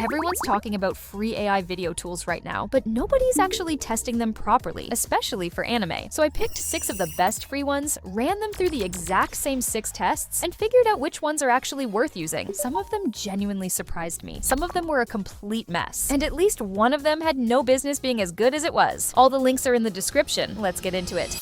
Everyone's talking about free AI video tools right now, but nobody's actually testing them properly, especially for anime. So I picked 6 of the best free ones, ran them through the exact same 6 tests, and figured out which ones are actually worth using. Some of them genuinely surprised me. Some of them were a complete mess, and at least one of them had no business being as good as it was. All the links are in the description. Let's get into it.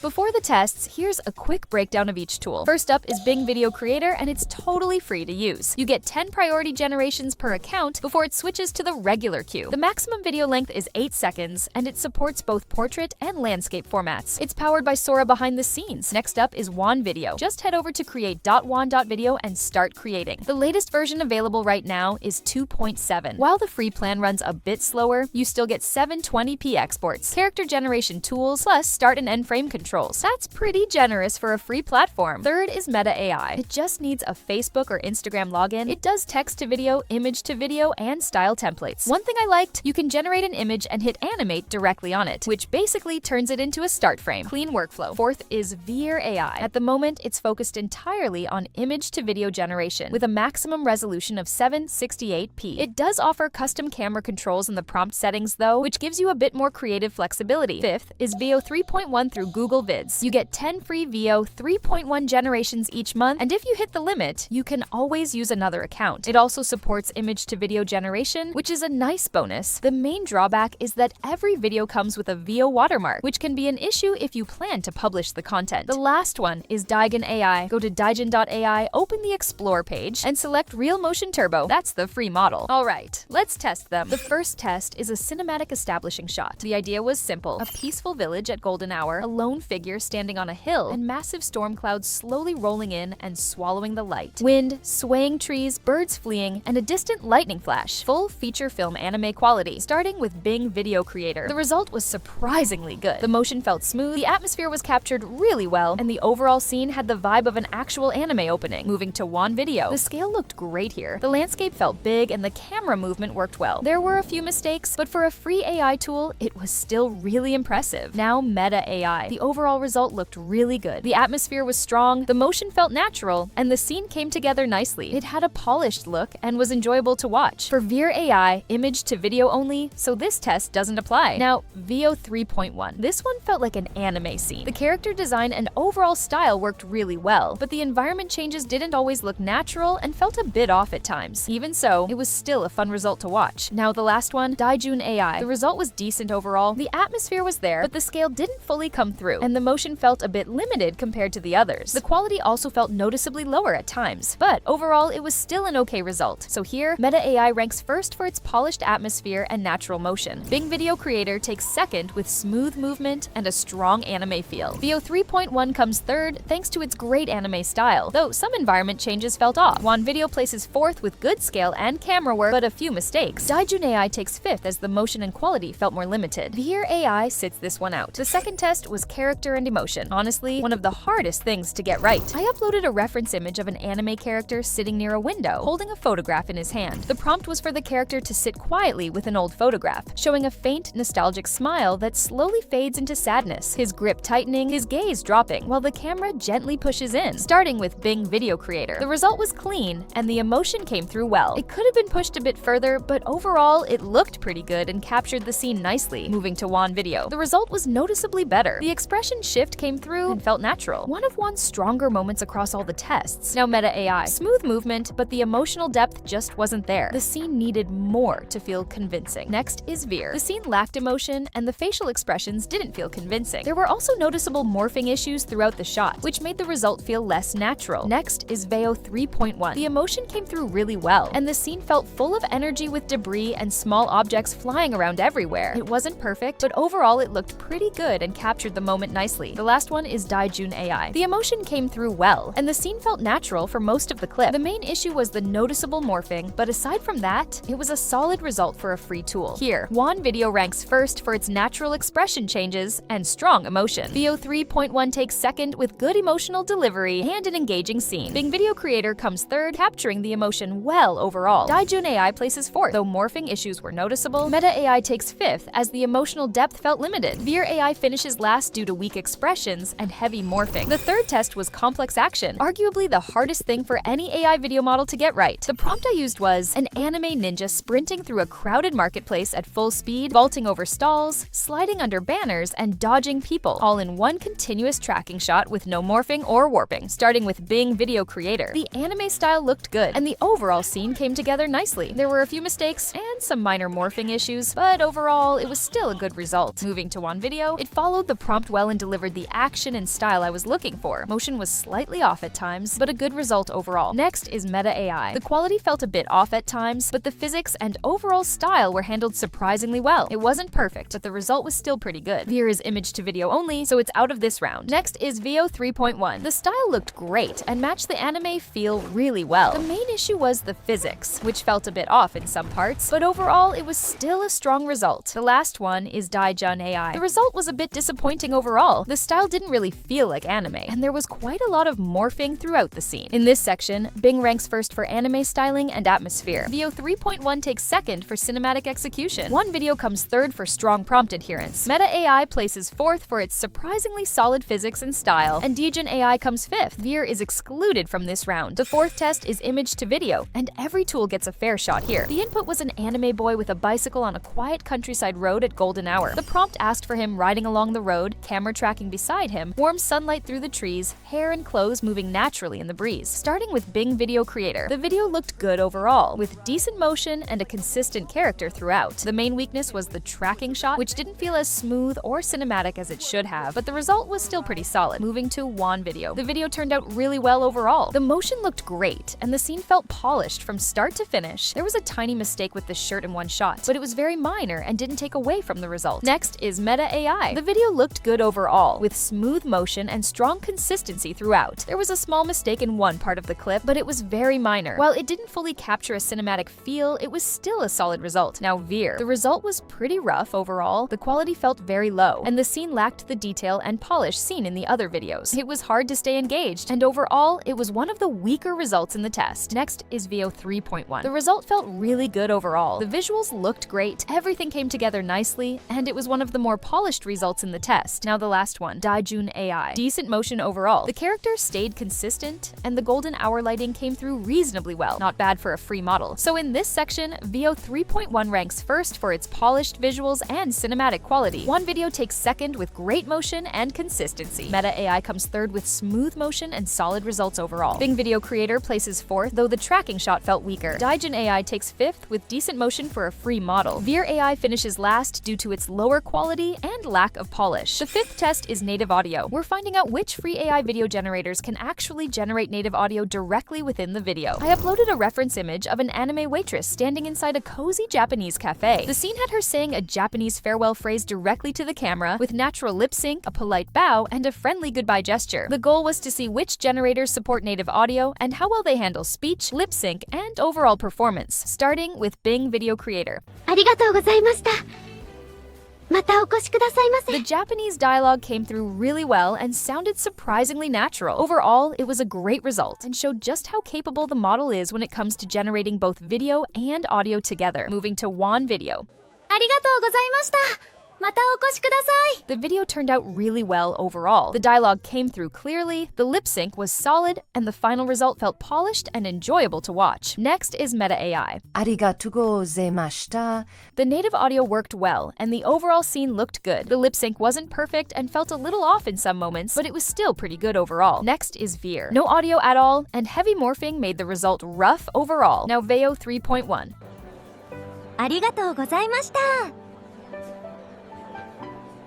Before the tests, here's a quick breakdown of each tool. First up is Bing Video Creator, and it's totally free to use. You get 10 priority generations per account before it switches to the regular queue. The maximum video length is 8 seconds, and it supports both portrait and landscape formats. It's powered by Sora behind the scenes. Next up is Wan Video. Just head over to create.wan.video and start creating. The latest version available right now is 2.7. While the free plan runs a bit slower, you still get 720p exports, character generation tools, plus start and end frame control. That's pretty generous for a free platform. Third is Meta AI. It just needs a Facebook or Instagram login. It does text to video, image to video, and style templates. One thing I liked, you can generate an image and hit animate directly on it, which basically turns it into a start frame. Clean workflow. Fourth is Veer AI. At the moment, it's focused entirely on image to video generation with a maximum resolution of 768p. It does offer custom camera controls in the prompt settings though, which gives you a bit more creative flexibility. Fifth is VO 3.1 through Google Vids. You get 10 free VO 3.1 generations each month, and if you hit the limit, you can always use another account. It also supports image to video generation, which is a nice bonus. The main drawback is that every video comes with a VO watermark, which can be an issue if you plan to publish the content. The last one is Daigen AI. Go to daigen.ai, open the Explore page, and select Real Motion Turbo. That's the free model. Alright, let's test them. The first test is a cinematic establishing shot. The idea was simple. A peaceful village at golden hour, a lone figure standing on a hill, and massive storm clouds slowly rolling in and swallowing the light. Wind, swaying trees, birds fleeing, and a distant lightning flash. Full feature film anime quality, starting with Bing Video Creator. The result was surprisingly good. The motion felt smooth, the atmosphere was captured really well, and the overall scene had the vibe of an actual anime opening. Moving to Wan Video, the scale looked great here. The landscape felt big, and the camera movement worked well. There were a few mistakes, but for a free AI tool, it was still really impressive. Now Meta AI. The overall result looked really good. The atmosphere was strong, the motion felt natural, and the scene came together nicely. It had a polished look and was enjoyable to watch. For Veer AI, image to video only, so this test doesn't apply. Now, VO 3.1. This one felt like an anime scene. The character design and overall style worked really well, but the environment changes didn't always look natural and felt a bit off at times. Even so, it was still a fun result to watch. Now the last one, Daijun AI. The result was decent overall. The atmosphere was there, but the scale didn't fully come through, and the motion felt a bit limited compared to the others. The quality also felt noticeably lower at times, but overall it was still an okay result. So here, Meta AI ranks first for its polished atmosphere and natural motion. Bing Video Creator takes second with smooth movement and a strong anime feel. VO 3.1 comes third thanks to its great anime style, though some environment changes felt off. Wan Video places fourth with good scale and camera work, but a few mistakes. Daijun AI takes fifth as the motion and quality felt more limited. Veer AI sits this one out. The second test was character and emotion. Honestly, one of the hardest things to get right. I uploaded a reference image of an anime character sitting near a window, holding a photograph in his hand. The prompt was for the character to sit quietly with an old photograph, showing a faint, nostalgic smile that slowly fades into sadness, his grip tightening, his gaze dropping, while the camera gently pushes in, starting with Bing Video Creator. The result was clean, and the emotion came through well. It could have been pushed a bit further, but overall, it looked pretty good and captured the scene nicely. Moving to Wan Video, the result was noticeably better. The expression shift came through and felt natural. One of Wan's stronger moments across all the tests. Now Meta AI. Smooth movement, but the emotional depth just wasn't there. The scene needed more to feel convincing. Next is Veer. The scene lacked emotion, and the facial expressions didn't feel convincing. There were also noticeable morphing issues throughout the shot, which made the result feel less natural. Next is VO 3.1. The emotion came through really well, and the scene felt full of energy with debris and small objects flying around everywhere. It wasn't perfect, but overall it looked pretty good and captured the moment nicely. The last one is Daijun AI. The emotion came through well, and the scene felt natural for most of the clip. The main issue was the noticeable morphing, but aside from that, it was a solid result for a free tool. Here, Wan Video ranks first for its natural expression changes and strong emotion. VO 3.1 takes second with good emotional delivery and an engaging scene. Bing Video Creator comes third, capturing the emotion well overall. Daijun AI places fourth, though morphing issues were noticeable. Meta AI takes fifth, as the emotional depth felt limited. Veer AI finishes last due to weak expressions and heavy morphing. The third test was complex action, arguably the hardest thing for any AI video model to get right. The prompt I used was an anime ninja sprinting through a crowded marketplace at full speed, vaulting over stalls, sliding under banners, and dodging people, all in one continuous tracking shot with no morphing or warping. Starting with Bing Video Creator, the anime style looked good, and the overall scene came together nicely. There were a few mistakes and some minor morphing issues, but overall, it was still a good result. Moving to One Video, it followed the prompt well and delivered the action and style I was looking for. Motion was slightly off at times, but a good result overall. Next is Meta AI. The quality felt a bit off at times, but the physics and overall style were handled surprisingly well. It wasn't perfect, but the result was still pretty good. Veer is image to video only, so it's out of this round. Next is VO 3.1. The style looked great and matched the anime feel really well. The main issue was the physics, which felt a bit off in some parts, but overall it was still a strong result. The last one is Daijun AI. The result was a bit disappointing overall. The style didn't really feel like anime, and there was quite a lot of morphing throughout the scene. In this section, Bing ranks first for anime styling and atmosphere. VO 3.1 takes second for cinematic execution. One Video comes third for strong prompt adherence. Meta AI places fourth for its surprisingly solid physics and style, and Daijun AI comes fifth. Veer is excluded from this round. The fourth test is image to video, and every tool gets a fair shot here. The input was an anime boy with a bicycle on a quiet countryside road at golden hour. The prompt asked for him riding along the road, camera tracking beside him, warm sunlight through the trees, hair and clothes moving naturally in the breeze. Starting with Bing Video Creator, the video looked good overall, with decent motion and a consistent character throughout. The main weakness was the tracking shot, which didn't feel as smooth or cinematic as it should have, but the result was still pretty solid. Moving to One Video. The video turned out really well overall. The motion looked great, and the scene felt polished from start to finish. There was a tiny mistake with the shirt in one shot, but it was very minor and didn't take away from the result. Next is Meta AI. The video looked good overall, with smooth motion and strong consistency throughout. There was a small mistake in one part of the clip, but it was very minor. While it didn't fully capture a cinematic feel, it was still a solid result. Now Veer. The result was pretty rough overall. The quality felt very low, and the scene lacked the detail and polish seen in the other videos. It was hard to stay engaged, and overall, it was one of the weaker results in the test. Next is VO 3.1. The result felt really good overall. The visuals looked great, everything came together nicely, and it was one of the more polished results in the test. Now the last one, Daijun AI. Decent motion overall. The character stayed consistent, and the golden hour lighting came through reasonably well. Not bad for a free model. So in this section, VO 3.1 ranks first for its polished visuals and cinematic quality. One Video takes second with great motion and consistency. Meta AI comes third with smooth motion and solid results overall. Bing Video Creator places fourth, though the tracking shot felt weaker. Daijun AI takes fifth with decent motion for a free model. Veer AI finishes last due to its lower quality and lack of polish. The fifth test is native audio. We're finding out which free AI video generators can actually generate native audio directly within the video. I uploaded a reference image of an anime waitress standing inside a cozy Japanese cafe. The scene had her saying a Japanese farewell phrase directly to the camera with natural lip sync, a polite bow, and a friendly goodbye gesture. The goal was to see which generators support native audio and how well they handle speech, lip sync, and overall performance, starting with Bing Video Creator. ありがとうございました。またお越しくださいませ。 The Japanese dialogue came through really well and sounded surprisingly natural. Overall, it was a great result and showed just how capable the model is when it comes to generating both video and audio together. Moving to One Video. ありがとうございました。またお越しください。 The video turned out really well overall. The dialogue came through clearly, the lip sync was solid, and the final result felt polished and enjoyable to watch. Next is Meta AI. ありがとうございました。 The native audio worked well, and the overall scene looked good. The lip sync wasn't perfect and felt a little off in some moments, but it was still pretty good overall. Next is Veer. No audio at all, and heavy morphing made the result rough overall. Now VO 3.1. ありがとうございました。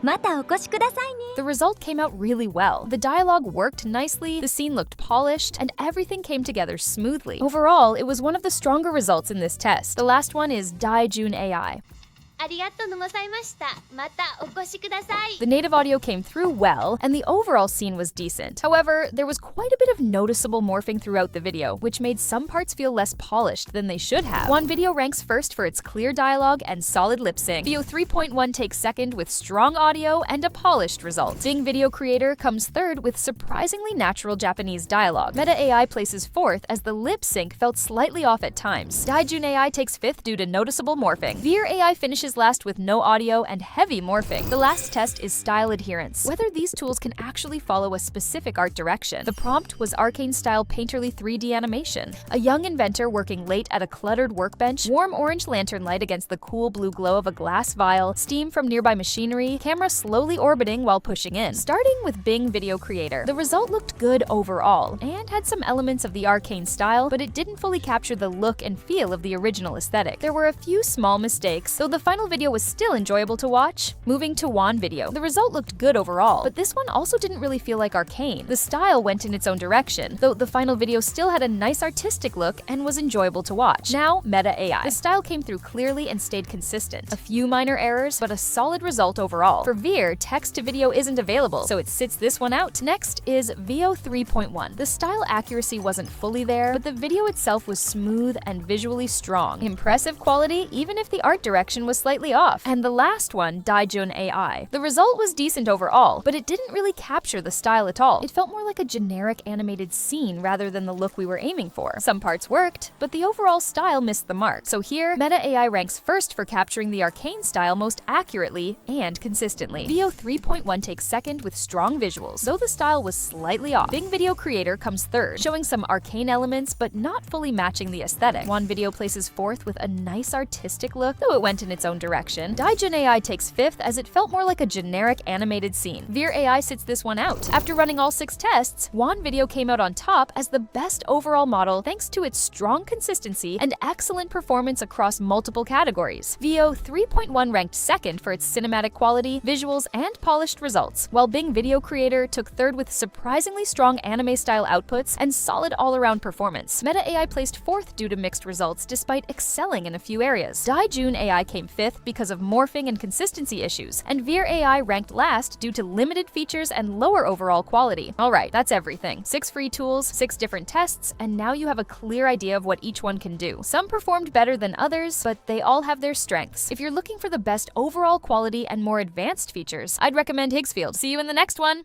またお越しくださいね。 The result came out really well. The dialogue worked nicely, the scene looked polished, and everything came together smoothly. Overall, it was one of the stronger results in this test. The last one is Daijun AI. ありがとうございました。またお越しください。 The native audio came through well, and the overall scene was decent. However, there was quite a bit of noticeable morphing throughout the video, which made some parts feel less polished than they should have. One Video ranks first for its clear dialogue and solid lip sync. VO 3.1 takes second with strong audio and a polished result. Bing Video Creator comes third with surprisingly natural Japanese dialogue. Meta AI places fourth as the lip sync felt slightly off at times. Daijun AI takes fifth due to noticeable morphing. Veer AI finishes matches last with no audio and heavy morphing. The last test is style adherence, whether these tools can actually follow a specific art direction. The prompt was arcane-style painterly 3D animation. A young inventor working late at a cluttered workbench, warm orange lantern light against the cool blue glow of a glass vial, steam from nearby machinery, camera slowly orbiting while pushing in. Starting with Bing Video Creator, the result looked good overall, and had some elements of the arcane style, but it didn't fully capture the look and feel of the original aesthetic. There were a few small mistakes, though the final video was still enjoyable to watch. Moving to Wan Video, the result looked good overall, but this one also didn't really feel like arcane. The style went in its own direction, though the final video still had a nice artistic look and was enjoyable to watch. Now, Meta AI. The style came through clearly and stayed consistent. A few minor errors, but a solid result overall. For Veer, text to video isn't available, so it sits this one out. Next is Veo 3.1. The style accuracy wasn't fully there, but the video itself was smooth and visually strong. Impressive quality, even if the art direction was slightly off. And the last one, Daijun AI. The result was decent overall, but it didn't really capture the style at all. It felt more like a generic animated scene rather than the look we were aiming for. Some parts worked, but the overall style missed the mark. So here, Meta AI ranks first for capturing the arcane style most accurately and consistently. Veo 3.1 takes second with strong visuals, though the style was slightly off. Bing Video Creator comes third, showing some arcane elements but not fully matching the aesthetic. Wan Video places fourth with a nice artistic look, though it went in its own direction. Daijun AI takes fifth as it felt more like a generic animated scene. Veer AI sits this one out. After running all 6 tests, Wan Video came out on top as the best overall model thanks to its strong consistency and excellent performance across multiple categories. Veo 3.1 ranked second for its cinematic quality, visuals, and polished results, while Bing Video Creator took third with surprisingly strong anime-style outputs and solid all-around performance. Meta AI placed fourth due to mixed results despite excelling in a few areas. Daijun AI came fifth because of morphing and consistency issues, and Veer AI ranked last due to limited features and lower overall quality. Alright, that's everything. 6 free tools, 6 different tests, and now you have a clear idea of what each one can do. Some performed better than others, but they all have their strengths. If you're looking for the best overall quality and more advanced features, I'd recommend Higgsfield. See you in the next one!